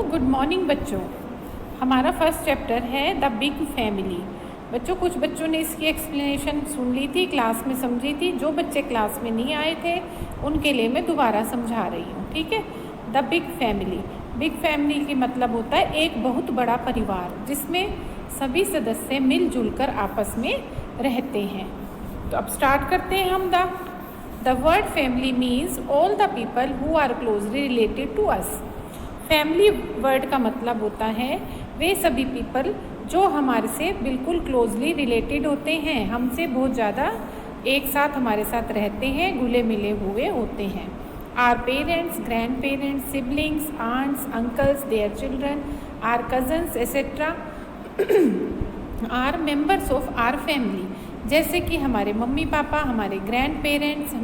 Good morning बच्चों। हमारा first chapter है द बिग फैमिली। बच्चों, कुछ बच्चों ने इसकी एक्सप्लेनेशन सुन ली थी, क्लास में समझी थी। जो बच्चे क्लास में नहीं आए थे उनके लिए मैं दोबारा समझा रही हूँ, ठीक है। The big family, big family की मतलब होता है एक बहुत बड़ा परिवार जिसमें सभी सदस्य मिलजुल कर आपस में रहते हैं। तो अब स्टार्ट करते हैं हम। The word family means all the people who are closely related to us. Family word का मतलब होता है वे सभी पीपल जो हमारे से बिल्कुल क्लोजली रिलेटेड होते हैं, हमसे बहुत ज़्यादा एक साथ हमारे साथ रहते हैं, घुले मिले हुए होते हैं। Our parents, grand parents, siblings, aunts, uncles, their children, our cousins etcetera our members of our family. जैसे कि हमारे मम्मी पापा, हमारे ग्रैंड पेरेंट्स,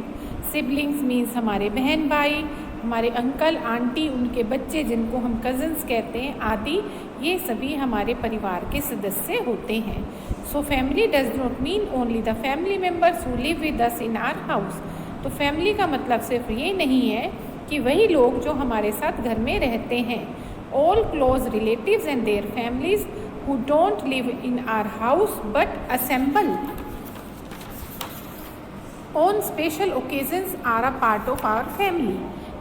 सिबलिंग्स मीन्स हमारे बहन भाई, हमारे अंकल आंटी, उनके बच्चे जिनको हम कज़न्स कहते हैं आदि, ये सभी हमारे परिवार के सदस्य होते हैं। So family does not mean only the family members who live with us in our house. तो फैमिली का मतलब सिर्फ ये नहीं है कि वही लोग जो हमारे साथ घर में रहते हैं। All close relatives and their families who don't live in our house but assemble on special occasions are a part of our family.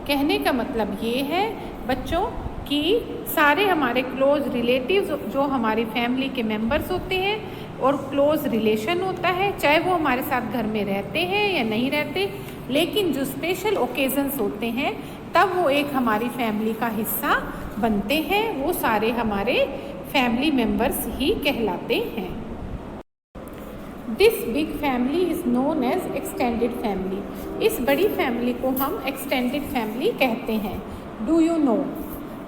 कहने का मतलब ये है बच्चों कि सारे हमारे क्लोज रिलेटिव्स जो हमारी फैमिली के मेंबर्स होते हैं और क्लोज रिलेशन होता है, चाहे वो हमारे साथ घर में रहते हैं या नहीं रहते, लेकिन जो स्पेशल ओकेजन्स होते हैं तब वो एक हमारी फैमिली का हिस्सा बनते हैं, वो सारे हमारे फैमिली मेंबर्स ही कहलाते हैं। This big family is known as extended family. इस बड़ी फैमिली को हम एक्सटेंडेड फैमिली कहते हैं। Do you know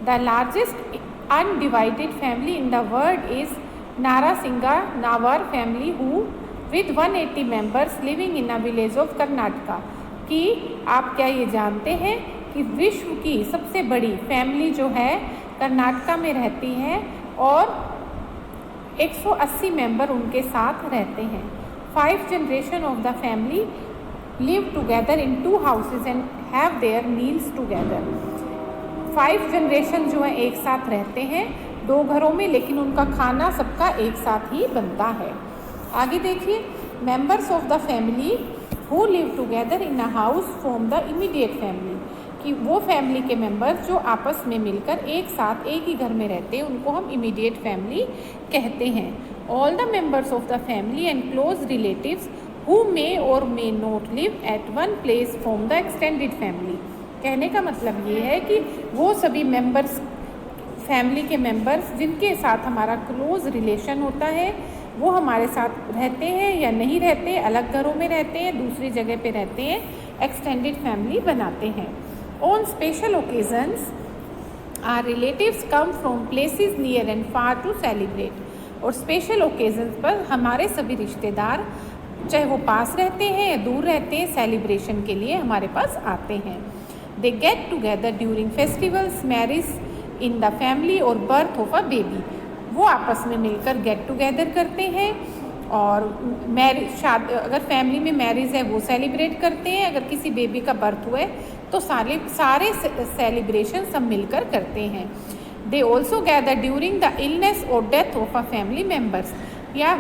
the largest undivided family in the world is Narasinga Navar family who with 180 members living in a village of Karnataka. कि आप क्या ये जानते हैं कि विश्व की सबसे बड़ी फैमिली जो है कर्नाटका में रहती है और 180 मेंबर उनके साथ रहते हैं। 5 generation of the family live together in 2 houses and have their meals together. 5 generation जो है एक साथ रहते हैं 2 घरों में, लेकिन उनका खाना सबका एक साथ ही बनता है। आगे देखिए, members of the family who live together in a house from the immediate family. कि वो फैमिली के मेंबर्स जो आपस में मिलकर एक साथ एक ही घर में रहते हैं उनको हम इमीडिएट फैमिली कहते हैं। All the members of the family and close relatives who may or may not live at one place from the extended family. कहने का मतलब ये है कि वो सभी मेंबर्स, फैमिली के मेंबर्स जिनके साथ हमारा क्लोज रिलेशन होता है वो हमारे साथ रहते हैं या नहीं रहते, अलग घरों में रहते हैं, दूसरी जगह पे रहते हैं, एक्सटेंडेड फैमिली बनाते हैं। On special occasions, our relatives come from places near and far to celebrate. और स्पेशल ओकेजन्स पर हमारे सभी रिश्तेदार चाहे वो पास रहते हैं या दूर रहते हैं, सेलिब्रेशन के लिए हमारे पास आते हैं। They get together during festivals, marriage in the family और birth of a baby. वो आपस में मिलकर गेट टुगेदर करते हैं और अगर फैमिली में मैरिज है वो सेलिब्रेट करते हैं, अगर किसी बेबी का बर्थ हुआ है तो सारे सेलिब्रेशन सब मिलकर करते हैं। They also gather during the illness or death of a family members. या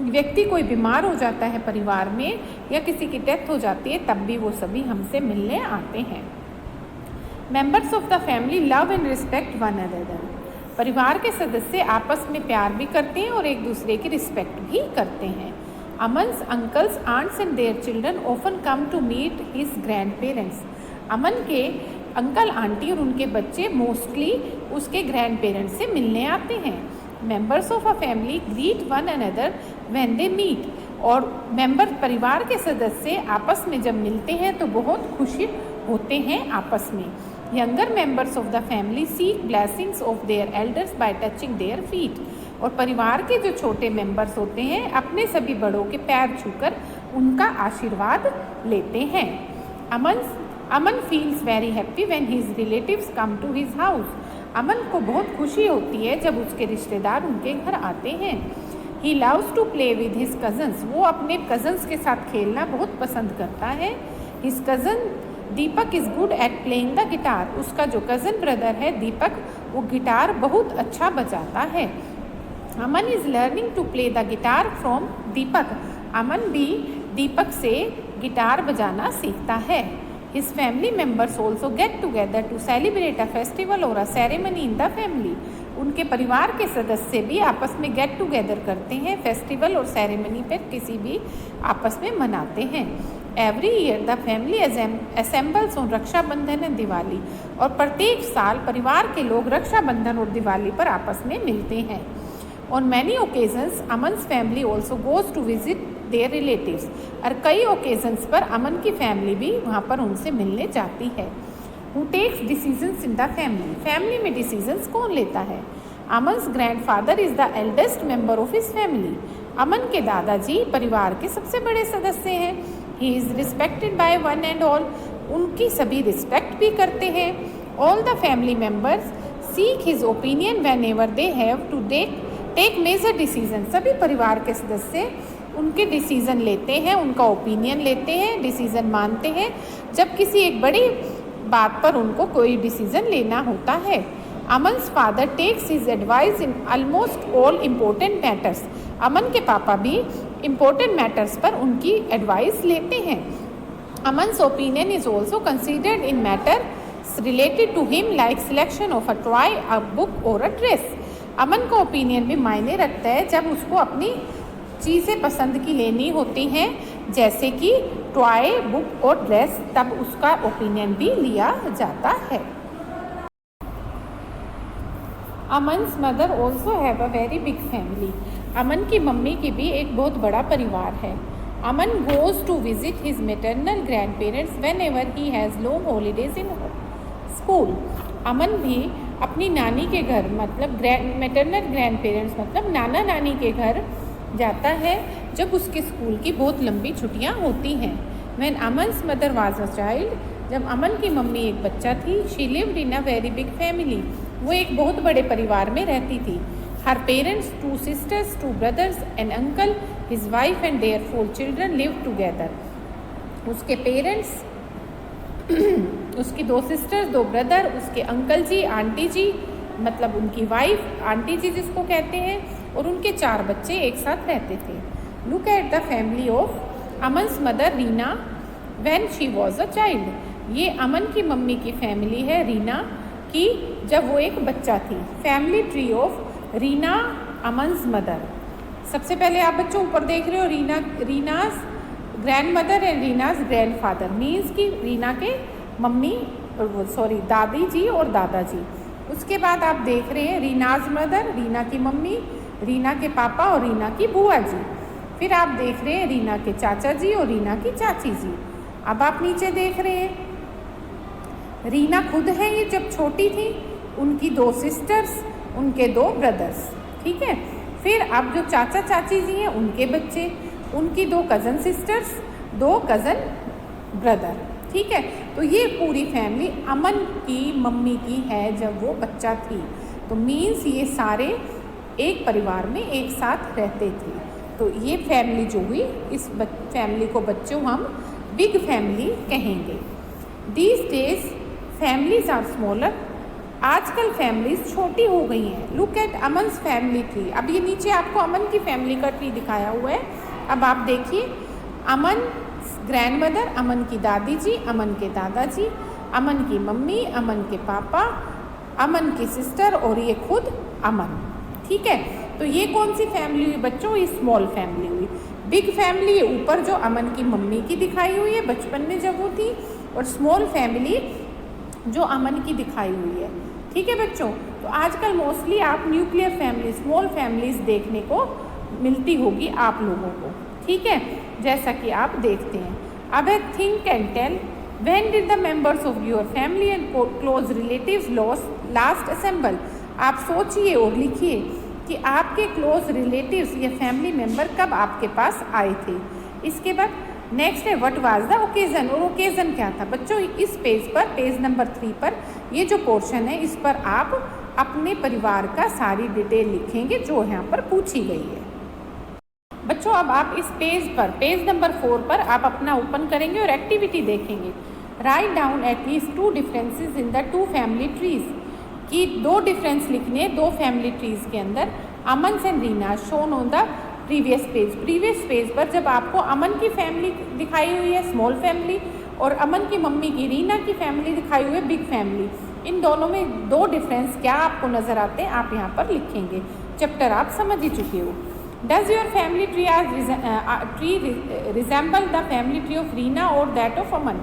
व्यक्ति कोई बीमार हो जाता है परिवार में या किसी की डेथ हो जाती है तब भी वो सभी हमसे मिलने आते हैं। Members of the family love and respect one another. परिवार के सदस्य आपस में प्यार भी करते हैं और एक दूसरे की रिस्पेक्ट भी करते हैं। Aman's uncles aunts and their children often come to meet his grand parents. Aman के अंकल आंटी और उनके बच्चे मोस्टली उसके ग्रैंड पेरेंट्स से मिलने आते हैं। Members of a family greet one another when they meet. और परिवार के सदस्य आपस में जब मिलते हैं तो बहुत खुशी होते हैं आपस में। Younger members of the family seek blessings of their elders bye touching their feet. और परिवार के जो छोटे मेंबर्स होते हैं अपने सभी बड़ों के पैर छूकर उनका आशीर्वाद लेते हैं। Aman feels very happy when his relatives come to his house. Aman को बहुत खुशी होती है जब उसके रिश्तेदार उनके घर आते हैं। He loves to play with his cousins. वो अपने कज़न्स के साथ खेलना बहुत पसंद करता है। His cousin Deepak is good at playing the guitar. उसका जो कज़न ब्रदर है दीपक, वो गिटार बहुत अच्छा बजाता है। Aman is learning to play the guitar from Deepak. Aman भी दीपक से गिटार बजाना सीखता है। His family members also get together to celebrate a festival or a ceremony in the family. उनके परिवार के सदस्य भी आपस में गेट टुगेदर करते हैं, फेस्टिवल और सेरेमनी पर किसी भी आपस में मनाते हैं। Every year the family assembles on Rakshabandhan and Diwali. और प्रत्येक साल परिवार के लोग रक्षाबंधन और दिवाली पर आपस में मिलते हैं। On many occasions Aman's family also goes to visit their relatives. और कई ओकेजन्स पर अमन की फैमिली भी वहाँ पर उनसे मिलने जाती है। Who takes decisions in the family. Family में डिसीजंस कौन लेता है? Aman's grandfather is the eldest member of his family. Aman के दादाजी परिवार के सबसे बड़े सदस्य हैं। He is respected by one and all. उनकी सभी रिस्पेक्ट भी करते हैं। All the family members seek his opinion whenever they have to take major decision. सभी परिवार के सदस्य उनके डिसीज़न लेते हैं, उनका ओपिनियन लेते हैं, डिसीज़न मानते हैं जब किसी एक बड़ी बात पर उनको कोई डिसीज़न लेना होता है। Aman's father takes his advice in almost all important matters. Aman के पापा भी इम्पोर्टेंट मैटर्स पर उनकी एडवाइस लेते हैं। Aman's opinion is also considered in matters related to him like selection of a toy, a book or a dress. अमन का opinion भी मायने रखता है जब उसको अपनी चीज़ें पसंद की लेनी होती हैं, जैसे कि टॉय, बुक और ड्रेस, तब उसका ओपिनियन भी लिया जाता है। Aman's mother also have a very big family. Aman की मम्मी की भी एक बहुत बड़ा परिवार है। Aman goes to visit his maternal grand parents whenever he has long holidays in school. Aman भी अपनी नानी के घर मतलब मेटरनल ग्रैंड पेरेंट्स मतलब नाना नानी के घर जाता है जब उसके स्कूल की बहुत लंबी छुट्टियां होती हैं। When Aman's mother was a child, जब अमन की मम्मी एक बच्चा थी, she lived in a very big family. वो एक बहुत बड़े परिवार में रहती थी। Her parents, 2 sisters, 2 brothers, an uncle, his wife and their 4 children lived together. उसके पेरेंट्स उसकी 2 सिस्टर्स, 2 ब्रदर, उसके अंकल जी, आंटी जी मतलब उनकी वाइफ, आंटी जी जिसको कहते हैं, और उनके 4 बच्चे एक साथ रहते थे। Look at the family of Aman's mother Reena when she was a child. ये अमन की मम्मी की फैमिली है रीना की जब वो एक बच्चा थी। Family tree of Reena Aman's mother. सबसे पहले आप बच्चों ऊपर देख रहे हो Reena's grand mother and Reena's grand father, means की रीना के मम्मी दादी जी और दादाजी। उसके बाद आप देख रहे हैं रीनाज मदर, रीना की मम्मी, रीना के पापा और रीना की बुआ जी। फिर आप देख रहे हैं रीना के चाचा जी और रीना की चाची जी। अब आप नीचे देख रहे हैं रीना खुद है ये जब छोटी थी, उनकी 2 सिस्टर्स, उनके 2 ब्रदर्स। ठीक है, फिर अब जो चाचा चाची जी हैं उनके बच्चे, उनकी 2 कज़न सिस्टर्स, 2 कज़न ब्रदर। ठीक है, तो ये पूरी फैमिली अमन की मम्मी की है जब वो बच्चा थी। तो मीन्स ये सारे एक परिवार में एक साथ रहते थे। तो ये फैमिली जो हुई, इस फैमिली को बच्चों हम बिग फैमिली कहेंगे। These days families are smaller. आजकल फैमिलीज छोटी हो गई हैं। Look at Aman's family tree. अब ये नीचे आपको अमन की फैमिली का ट्री दिखाया हुआ है। अब आप देखिए अमन ग्रैंड मदर, अमन की दादी जी, अमन के दादाजी, अमन की मम्मी, अमन के पापा, अमन की सिस्टर और ये खुद अमन। ठीक है, तो ये कौन सी फैमिली हुई बच्चों? ये स्मॉल फैमिली हुई। बिग फैमिली ऊपर जो अमन की मम्मी की दिखाई हुई है बचपन में जब वो थी, और स्मॉल फैमिली जो अमन की दिखाई हुई है। ठीक है बच्चों, तो आजकल मोस्टली आप न्यूक्लियर फैमिली, स्मॉल फैमिलीज देखने को मिलती होगी आप लोगों को। ठीक है, जैसा कि आप देखते हैं। अब है think and tell. When did the members of your family and close relatives last assemble. आप सोचिए और लिखिए कि आपके क्लोज रिलेटिव्स या फैमिली मेंबर कब आपके पास आए थे। इसके बाद नेक्स्ट है व्हाट वाज द ओकेज़न, और ओकेज़न क्या था बच्चों? इस पेज पर, पेज नंबर 3 पर ये जो पोर्शन है इस पर आप अपने परिवार का सारी डिटेल लिखेंगे जो यहाँ पर पूछी गई है। बच्चों अब आप इस पेज पर, पेज नंबर 4 पर आप अपना ओपन करेंगे और एक्टिविटी देखेंगे। Write down at least 2 differences in the 2 family trees, कि 2 डिफरेंस लिखने 2 फैमिली ट्रीज के अंदर। Aman and Reena shown on the previous page पर जब आपको अमन की फैमिली दिखाई हुई है स्मॉल फैमिली, और अमन की मम्मी की रीना की फैमिली दिखाई हुई है बिग फैमिली, इन दोनों में 2 डिफरेंस क्या आपको नज़र आते हैं आप यहाँ पर लिखेंगे। चैप्टर आप समझ ही चुके हो। Does your family tree resemble the family tree of Reena और दैट ऑफ अमन।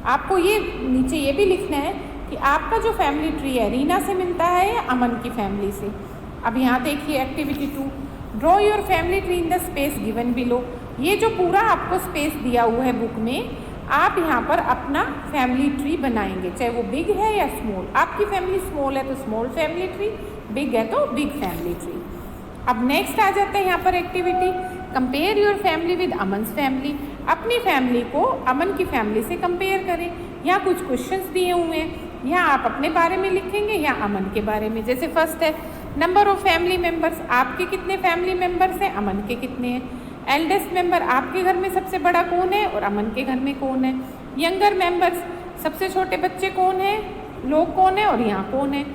आपको ये नीचे ये भी लिखना है कि आपका जो फैमिली ट्री है रीना से मिलता है या अमन की फैमिली से। अब यहाँ देखिए activity 2, draw your family tree in the space given below. ये जो पूरा आपको स्पेस दिया हुआ है बुक में, आप यहाँ पर अपना फैमिली ट्री बनाएंगे, चाहे वो बिग है या स्मॉल। आपकी फैमिली स्मॉल है तो स्मॉल फैमिली ट्री, बिग है तो बिग फैमिली ट्री। अब नेक्स्ट आ जाता है यहाँ पर activity, compare your family with Aman's family. अपनी फैमिली को अमन की फैमिली से कंपेयर करें। यहाँ कुछ क्वेश्चंस दिए हुए हैं, यहाँ आप अपने बारे में लिखेंगे या अमन के बारे में। जैसे फर्स्ट है नंबर ऑफ फैमिली मेम्बर्स, आपके कितने फैमिली मेम्बर्स हैं, अमन के कितने हैं। एल्डेस्ट मेंबर, आपके घर में सबसे बड़ा कौन है और अमन के घर में कौन है। यंगर मेंबर्स, सबसे छोटे बच्चे कौन हैं, लोग कौन है और यहाँ कौन है।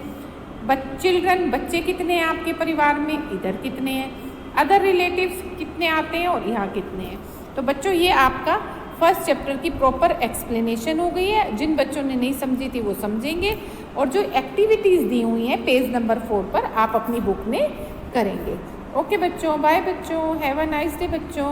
चिल्ड्रन, बच्चे कितने हैं आपके परिवार में, इधर कितने हैं। अदर रिलेटिव्स कितने आते हैं और यहाँ कितने हैं। तो बच्चों ये आपका फर्स्ट चैप्टर की प्रॉपर एक्सप्लेनेशन हो गई है। जिन बच्चों ने नहीं समझी थी वो समझेंगे, और जो एक्टिविटीज़ दी हुई हैं पेज नंबर 4 पर आप अपनी बुक में करेंगे। ओके बच्चों, बाय बच्चों, हैव अ नाइस डे बच्चों।